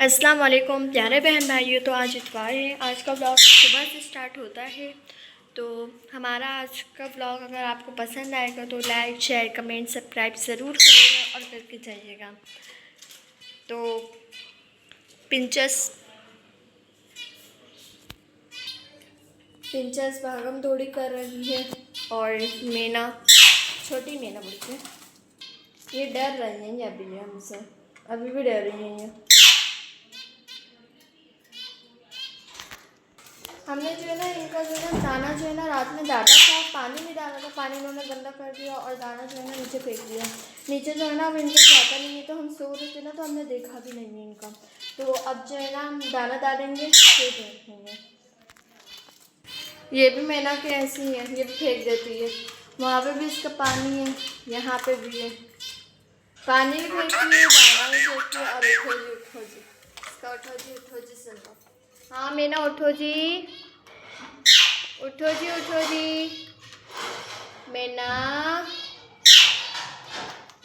अस्सलाम वालेकुम प्यारे बहन भाइयों। तो आज इतवार है। आज का व्लॉग सुबह से स्टार्ट होता है। तो हमारा आज का व्लॉग अगर आपको पसंद आएगा तो लाइक शेयर कमेंट सब्सक्राइब ज़रूर करिएगा और करके जाइएगा। तो पिंचस भागम दौड़ी कर रही है और मीना, छोटी मीना बोलते हैं, ये डर रही हैं अभी हमसे, अभी भी डर रही हैं ये। हमने जो है ना इनका जो है ना दाना जो है ना रात में डाला था, पानी में डाला था, पानी इन्होंने गंदा कर दिया और दाना जो है ना नीचे फेंक दिया। नीचे जो है ना अब इनका जाता नहीं है, तो हम सो रहे थे ना तो हमने देखा भी नहीं है इनका। तो अब जो है ना हम दाना डालेंगे फिर देखेंगे। ये भी मैना के ऐसी है, ये भी फेंक देती है। वहाँ पे भी इसका पानी है, यहाँ पे भी है, पानी भी फेंकती है, दाना भी फेंकती है। और उठो जी इसका, उठो जी सुन लो। हाँ मीना उठो जी, उठो जी मीना,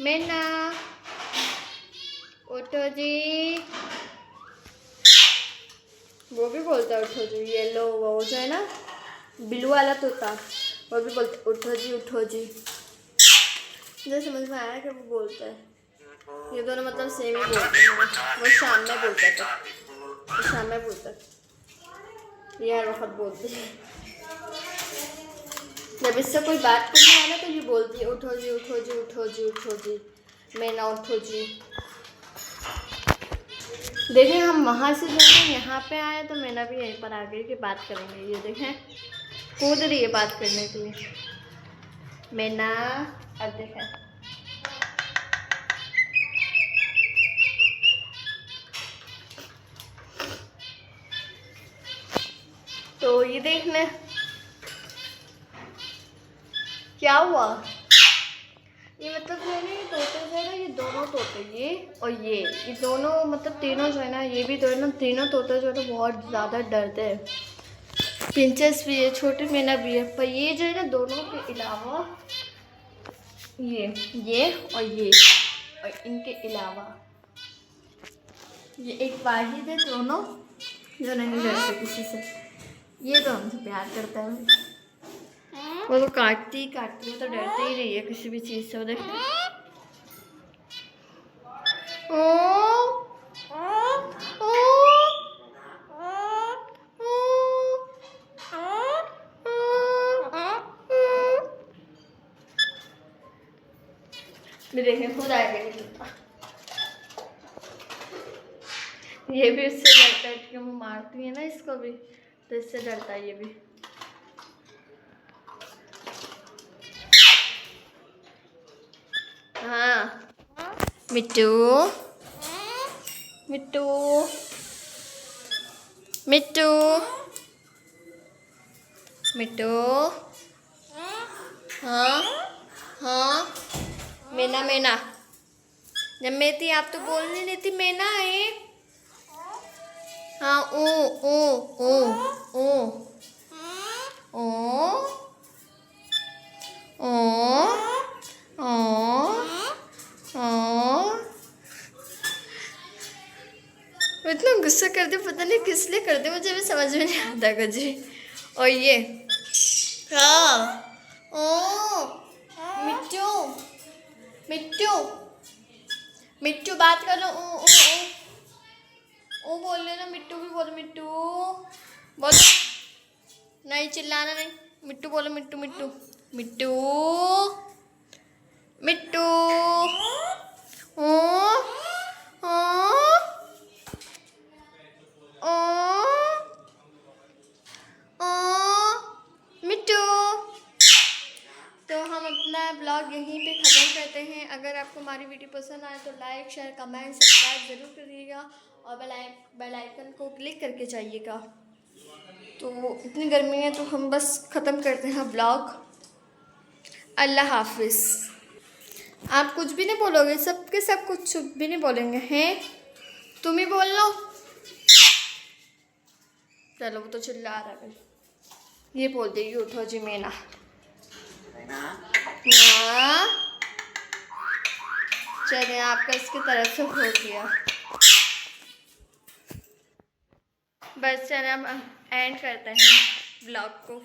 मीना उठो जी। वो भी बोलता है उठो जी। येलो वो जो है ना ब्लू वाला तोता, वो भी बोलता उठो जी। मुझे समझ में आया कि वो बोलता है। ये दोनों मतलब सेम ही बोलते हैं। वो शाम में बोलता था, वो शाम में बोलता था, ये हर वक्त बोलती है। जब इससे कोई बात करने आए ना तो ये बोलती है उठो जी उठो जी उठो जी उठो जी, मैना उठो जी। देखें हम वहाँ से जो है यहाँ पे आए तो मैना भी यहीं पर आ गई कि बात करेंगे। ये देखें कूद रही है बात करने के लिए मैना। अब देखें तो ये देखना क्या हुआ। ये मतलब जो है ना ये तोते जो है ना, ये दोनों तोते, ये और ये दोनों मतलब तीनों जो है ना, ये भी जो है ना तीनों तोते जो है ना बहुत ज़्यादा डरते हैं। प्रिंसेस भी है, छोटी मैना भी है, पर ये जो है ना दोनों के अलावा ये और इनके अलावा ये एक वाहिद है दोनों जो नहीं डरते किसी से। ये तो हमसे प्यार करता है, वो तो काटती है, तो डरते ही रही है किसी भी चीज़ से। वो देख देखें खुद आएगा ये भी उससे डरता है कि वो मारती है ना इसको भी, तो इससे डरता है ये भी। हाँ मिट्टू मिट्टू मिट्टू मिट्टू, हाँ हाँ मैना मैना। जब मैं थी आप तो बोलने नहीं थी मैना है। हाँ ओ ओ ओ ओ ओ ओ ओ। इतना गुस्सा करते पता नहीं किस लिए करते, मुझे भी समझ में नहीं आता गजरी। और ये हाँ ओ मिट्टू मिट्टू मिट्टू बात कर लो। ओ बोल रहे ना, मिट्टू भी बोलो, मिट्टू बोलो, नहीं चिल्लाना नहीं, मिट्टू बोलो, मिट्टू मिट्टू मिट्टू मिट्टू ओ ओ मिट्टू। तो हम अपना ब्लॉग यहीं पे ख़त्म करते हैं। अगर आपको हमारी वीडियो पसंद आए तो लाइक शेयर कमेंट सब्सक्राइब ज़रूर करिएगा और बेल आइकन को क्लिक करके जाइएगा। तो इतनी गर्मी है तो हम बस ख़त्म करते हैं ब्लॉग। अल्लाह हाफिज़। आप कुछ भी नहीं बोलोगे, सबके सब कुछ भी नहीं बोलेंगे हैं, तुम ही बोल लो। चलो वो तो चिल्ला रहा है, ये बोल देगी उठो जी मैना। हाँ चलिए आपका इसकी तरफ से हो गया। बस चल अब एंड करते हैं ब्लॉग को।